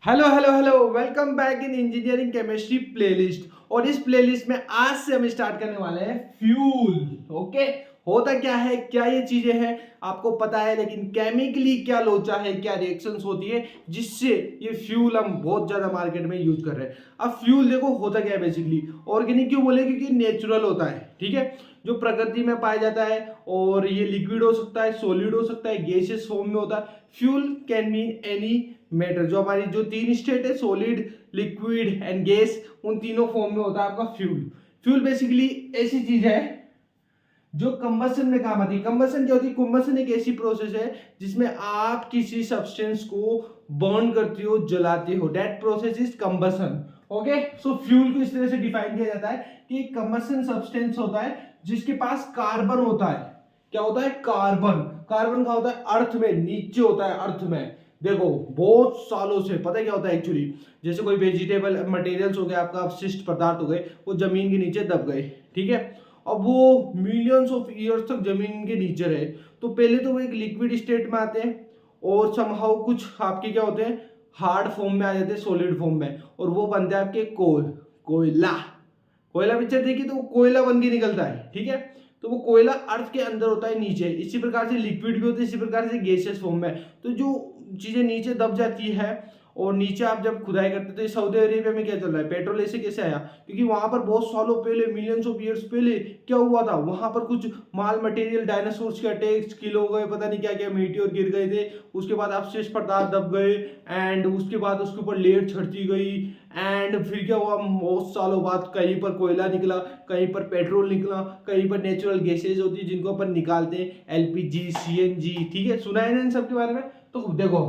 Hello hello hello, welcome back in engineering chemistry playlist. और इस playlist में आज से हम स्टार्ट करने वाले हैं फ्यूल। ओके, होता क्या है, क्या ये चीजें हैं आपको पता है, लेकिन केमिकली क्या लोचा है, क्या रिएक्शंस होती है जिससे ये फ्यूल हम बहुत ज्यादा मार्केट में यूज कर रहे हैं। अब फ्यूल देखो होता क्या है, बेसिकली ऑर्गेनिक क्यों बोले, क्योंकि नेचुरल होता है, ठीक है, जो प्रकृति में पाया जाता है। और ये लिक्विड हो सकता है, सॉलिड हो सकता है, गैसियस फॉर्म में होता है। Fuel can mean any matter. जो हमारी जो तीन स्टेट है, सॉलिड, लिक्विड एंड गैस, उन तीनों फॉर्म में होता है आपका फ्यूल। फ्यूल बेसिकली ऐसी चीज है जो कंबसन में काम आती है। कंबसन क्या होती है? कंबसन एक ऐसी प्रोसेस है जिसमें आप किसी सब्सटेंस को बर्न करते हो, जलाते हो। That process is combustion. Okay, so fuel को इस तरह से डिफाइन किया जाता है कि कंबसन सब्सटेंस होता है जिसके पास कार्बन होता है। क्या होता है? कार्बन। कार्बन का होता है अर्थ में, नीचे होता है अर्थ में। देखो बहुत सालों से पता है क्या होता है एक्चुअली, जैसे कोई वेजिटेबल मटेरियल्स हो गए, आपका अपशिष्ट पदार्थ हो गए, वो जमीन के नीचे दब गए, ठीक है। अब वो मिलियंस ऑफ ईयर्स तक जमीन के नीचे रहे, तो पहले तो वो एक लिक्विड स्टेट में आते हैं और समहाउ कुछ आपके क्या होते हैं, हार्ड फॉर्म में आ जाते हैं, सॉलिड फॉर्म में, और वो बनते हैं आपके कोयला। कोयला पिक्चर देखिए तो वो कोयला बन के निकलता है, ठीक है। तो वो कोयला अर्थ के अंदर होता है नीचे। इसी प्रकार से लिक्विड भी होता है, इसी प्रकार से गैसियस फॉर्म में। तो जो चीजें नीचे दब जाती है और नीचे आप जब खुदाई करते हैं, तो सऊदी अरेबिया में क्या चल रहा है, पेट्रोल ऐसे कैसे आया? क्योंकि वहां पर बहुत सालों पहले, मिलियंस ऑफ ईयर्स पहले क्या हुआ था, वहां पर कुछ माल मटेरियल, डायनासोर्स के अटैक्स, किल हो गए, पता नहीं क्या क्या, मीटियोर गिर गए थे, उसके बाद अवशेष पदार्थ दब गए, एंड उसके बाद उसके ऊपर लेयर छड़ती गई, एंड फिर क्या हुआ, बहुत सालों बाद कहीं पर कोयला निकला, कहीं पर पेट्रोल निकला, कहीं पर नेचुरल गैसेज होती है जिनको अपन निकालते हैं, एलपीजी, सीएनजी, ठीक है, सुना है ना इन सब के बारे में। तो देखो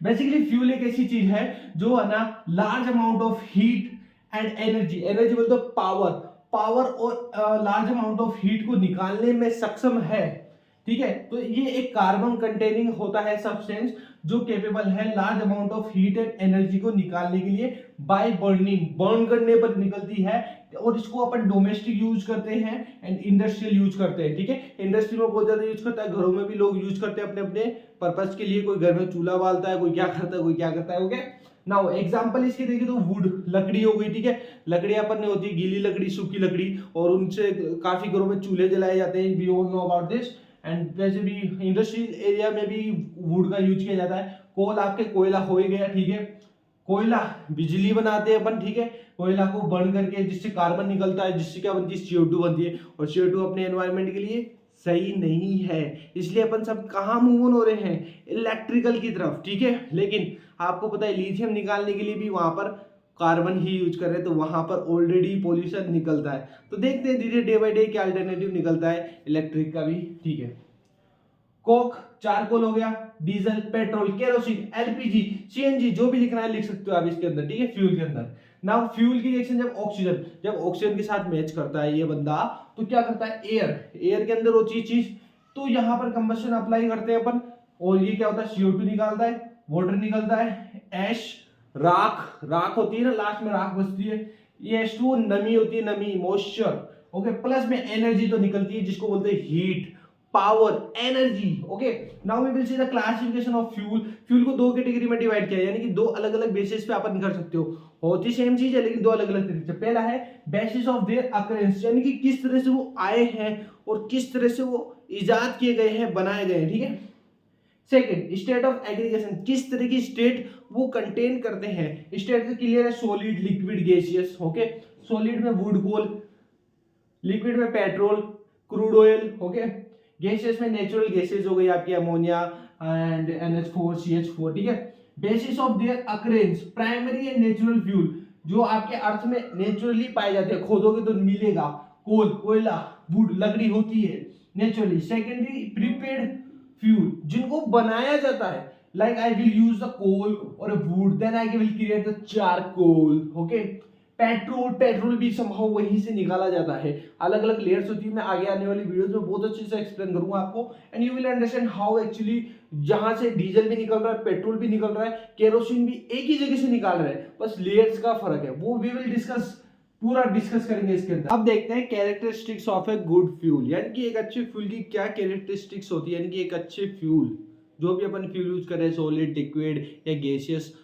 बेसिकली फ्यूल एक ऐसी चीज है जो है ना large amount of heat and energy, energy बोलते तो पावर, पावर और लार्ज अमाउंट ऑफ हीट को निकालने में सक्षम है, ठीक है। तो ये एक कार्बन कंटेनिंग होता है सब्सटेंस जो केपेबल है large amount of heat and energy को निकालने के लिए बाय बर्निंग, बर्न करने पर निकलती है। और इसको अपन डोमेस्टिक यूज करते हैं एंड इंडस्ट्रियल यूज करते हैं, ठीक है। इंडस्ट्री में बहुत ज्यादा यूज करता है, घरों में भी लोग यूज करते हैं अपने अपने पर्पस के लिए। कोई घर में चूल्हा बालता है, कोई क्या करता है, कोई क्या करता है। ओके, नाउ एग्जांपल इसके देखिए तो वुड, लकड़ी हो गई, ठीक है। लकड़ी अपन ने होती है गीली लकड़ी, सूखी लकड़ी, और उनसे काफी घरों में चूल्हे जलाए जाते हैं। We all know about this. And वैसे भी इंडस्ट्रियल एरिया में भी वुड का यूज किया जाता है। कोल आपके कोयला हो ही गया, ठीक है। कोयला, बिजली बनाते हैं अपन, ठीक है, कोयला को बर्न करके, जिससे कार्बन निकलता है, जिससे क्या बनती है, CO2 बनती है। और CO2 अपने एनवायरनमेंट के लिए सही नहीं है, इसलिए अपन सब कहाँ मूव ऑन हो रहे हैं, इलेक्ट्रिकल की तरफ, ठीक है। लेकिन आपको पता है लिथियम निकालने के लिए भी वहां पर कार्बन ही यूज कर रहे हैं, तो वहां पर ऑलरेडी पोल्यूशन निकलता है। तो देखते हैं धीरे डे बाय डे क्या अल्टरनेटिव निकलता है इलेक्ट्रिक का भी, ठीक है। कोक, चारकोल हो गया, diesel, petrol, kerosene, LPG, CNG, जो भी लिखना है लिख सकते हो आप इसके अंदर, ठीक है, फ्यूल के अंदर। नाउ फ्यूल की रिएक्शन जब ऑक्सीजन के साथ मैच करता है ये बंदा, तो क्या करता है, एयर के अंदर होती है चीज, तो यहाँ पर कंबशन अप्लाई करते हैं अपन, और ये क्या होता है, CO2 निकालता है, वाटर निकलता है, ऐश, राख, राख होती है ना, लास्ट में राख बचती है, ये H2O नमी होती है, नमी, मॉइस्चर। ओके, प्लस में एनर्जी तो निकलती है जिसको बोलते हैं heat, power, energy. Okay, now we will see the classification of fuel. Fuel को दो कैटेगरी में डिवाइड किया है, यानी कि दो अलग अलग बेसिस पे अपन कर सकते हो, होती सेम चीज है लेकिन दो अलग अलग तरीके से। पहला है बेसिस ऑफ देयर अकरेंस, यानी कि किस तरह से वो आए हैं और किस तरह से वो इजाद किए गए हैं, बनाए गए हैं, ठीक है। सेकेंड, स्टेट ऑफ एग्रीगेशन, किस तरह की स्टेट वो कंटेन करते हैं। स्टेट तो क्लियर है, solid, liquid, gaseous. Okay, solid में वुड कोल, लिक्विड में petrol, crude oil, okay. Gases में नेचुरल गैसेस हो गई आपकी अमोनिया एंड NH4, CH4, ठीक है। Basis of their occurrence, primary and natural fuel, जो आपके अर्थ में नेचुरली पाए जाते हैं, खोदोगे तो मिलेगा, कोल, कोयला, वुड, लकड़ी होती है नेचुरली। सेकेंडरी, प्रीपेड फ्यूल, जिनको बनाया जाता है, like I will use the coal और wood, then I will create the charcoal. Okay, petrol, petrol भी संभव वहीं से निकाला जाता है, अलग अलग लेयर्स होती है। मैं आगे आने वाली वीडियोस में बहुत अच्छे से एक्सप्लेन करूंगा आपको, and you will understand how actually जहां से डीजल भी निकल रहा है, पेट्रोल भी निकल रहा है, केरोसिन भी एक ही जगह से निकाल रहे हैं, बस लेयर्स का फर्क है, वो वी विल डिस्कस, पूरा डिस्कस करेंगे इसके अंदर। अब देखते हैं characteristics of a good fuel, यानी कि एक अच्छे फ्यूल की क्या कैरेक्टरिस्टिक्स होती है, यानी कि एक अच्छे फ्यूल जो भी अपन फ्यूल यूज कर रहे हैं, सॉलिड, लिक्विड या गैसियस,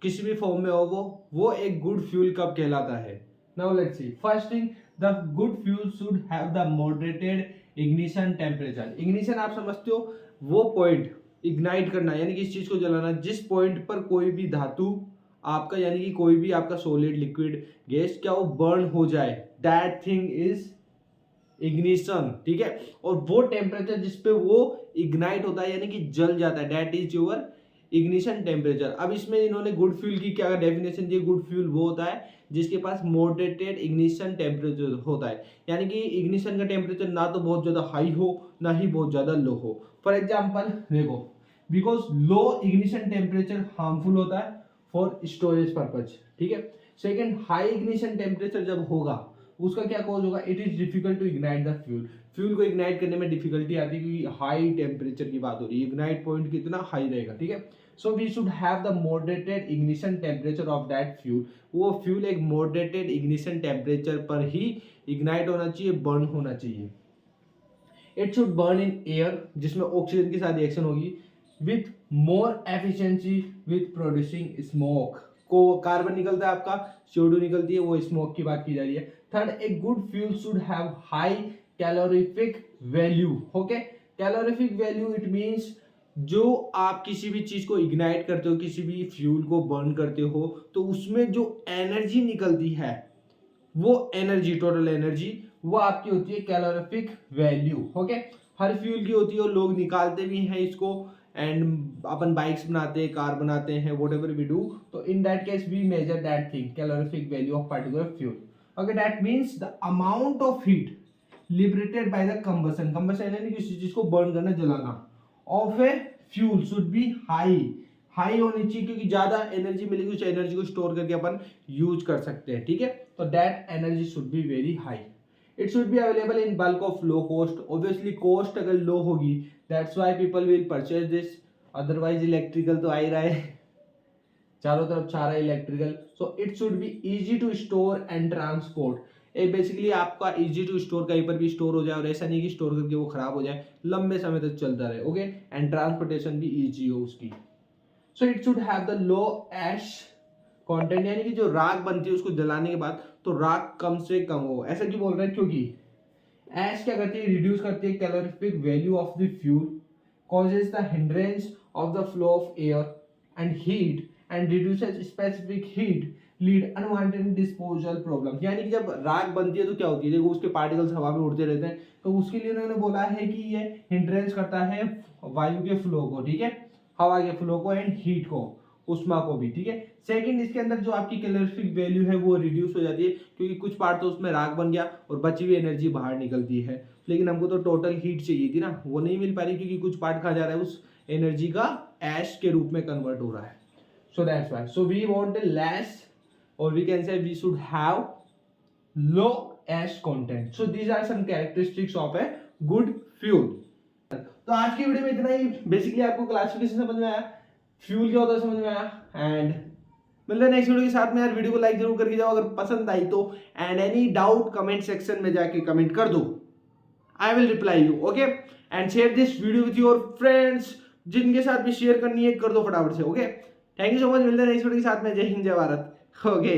किसी भी फॉर्म में हो वो एक गुड फ्यूल कब कहलाता है। Now let's see, first thing, the good fuel should have the moderated ignition temperature. Ignition आप समझते हो, वो पॉइंट, इग्नाइट करना यानी कि इस चीज को जलाना जिस पॉइंट पर कोई भी धातु आपका यानी कि कोई भी आपका सॉलिड, लिक्विड, गैस क्या वो बर्न हो जाए, दैट थिंग इज इग्निशन, ठीक है। और वो टेम्परेचर जिसपे वो इग्नाइट होता है यानी कि जल जाता है, that is your ignition temperature. अब इसमें इन्होंने गुड फ्यूल की क्या डेफिनेशन दी, गुड फ्यूल वो होता है जिसके पास मॉडरेटेड इग्निशन टेम्परेचर होता है, यानी कि इग्निशन का टेम्परेचर ना तो बहुत ज्यादा हाई हो ना ही बहुत ज्यादा लो हो। फॉर एग्जाम्पल देखो, because low ignition temperature harmful होता है फॉर स्टोरेज पर्पज, ठीक है। सेकेंड, हाई इग्निशन टेम्परेचर जब होगा उसका क्या कॉज होगा, it is difficult to ignite the fuel. Fuel को इग्नाइट करने में डिफिकल्टी आती है क्योंकि हाई टेम्परेचर की बात हो रही है, इग्नाइट पॉइंट कितना हाई रहेगा, ठीक है। So we should have the moderated ignition temperature of that fuel. वो फ्यूल एक मॉडरेटेड इग्निशन टेम्परेचर पर ही इग्नाइट होना चाहिए, बर्न होना चाहिए। It should burn in air, जिसमें ऑक्सीजन के साथ रिएक्शन होगी, with more efficiency with producing smoke. को कार्बन निकलता है आपका, CO2 निकलती है, वो स्मोक की बात की जा रही है। Third, A good fuel should have high calorific value. Okay, calorific value it means जो आप किसी भी चीज को इग्नाइट करते हो, किसी भी फ्यूल को बर्न करते हो, तो उसमें जो एनर्जी निकलती है, वो एनर्जी, टोटल एनर्जी, वो आपकी होती है कैलोरीफिक वैल्यू। ओके, हर फ्यूल की होती है और लोग निकालते भी हैं इसको, एंड अपन बाइक्स बनाते हैं, कार बनाते हैं, वॉट एवर वी डू, तो in that case we measure that thing, calorific value of particular fuel. Okay, that means the amount of heat liberated by the combustion, combustion यानी किसी चीज को burn करना, जलाना, of a fuel should be high, high होनी चाहिए क्योंकि ज्यादा एनर्जी मिलेगी, उस एनर्जी को स्टोर करके अपन यूज कर सकते हैं, ठीक है। तो that energy should be very high. It should be available in bulk of low cost. Obviously cost अगर लो होगी, that's why people will purchase this, otherwise electrical तो आ ही रहा है, चारों तरफ छा रहा है electrical. So it should be easy to store and transport. ये बेसिकली आपका इजी टू स्टोर, कहीं पर भी स्टोर हो जाए, और ऐसा नहीं कि स्टोर करके वो खराब हो जाए, लंबे समय तक चलता रहे। ओके, एंड ट्रांसपोर्टेशन भी इजी हो उसकी। So it should have the low ash content, यानी कि जो राख बनती है उसको जलाने के बाद तो राख कम से कम हो। ऐसा क्यों बोल रहे हैं, क्योंकि ऐश क्या करती है, रिड्यूस करती है calorific value of the fuel, causes the hindrance of the flow of air and heat and reduces specific heat, lead unwanted disposal problem। यानी कि जब राख बनती है तो क्या होती है, देखो उसके पार्टिकल्स हवा में उड़ते रहते हैं, तो उसके लिए उन्होंने बोला है कि ये हिंड्रेंस करता है वायु के फ्लो को, ठीक है, हवा के फ्लो को, एंड हीट को, उष्मा को भी, ठीक है। सेकंड, इसके अंदर जो आपकी कैलोरीफिक वैल्यू है वो रिड्यूस हो जाती है क्योंकि कुछ पार्ट तो उसमें राख बन गया और बची हुई एनर्जी बाहर निकलती है, लेकिन हमको तो टोटल हीट चाहिए थी ना, वो नहीं मिल पा रही क्योंकि कुछ पार्ट कहाँ जा रहा है, उस एनर्जी का ऐश के रूप में कन्वर्ट हो रहा है। So that's why, so we want a less, और we can say we should have low ash content. So these are some characteristics of a good fuel. तो आज की वीडियो में इतना ही। बेसिकली आपको क्लासिफिकेशन समझ में आया, फ्यूल क्या होता है समझ में आया, एंड मिलते हैं नेक्स्ट वीडियो के साथ में। यार वीडियो को लाइक जरूर करके जाओ अगर पसंद आई तो, and any doubt comment section में जाके कमेंट कर दो, I will reply you. Okay, and share this video with your friends, जिनके साथ भी शेयर करनी है कर दो फटाफट से। Okay, thank you so much, मिलते हैं नेक्स्ट वीडियो के साथ में। जय हिंद, जय भारत। ओके।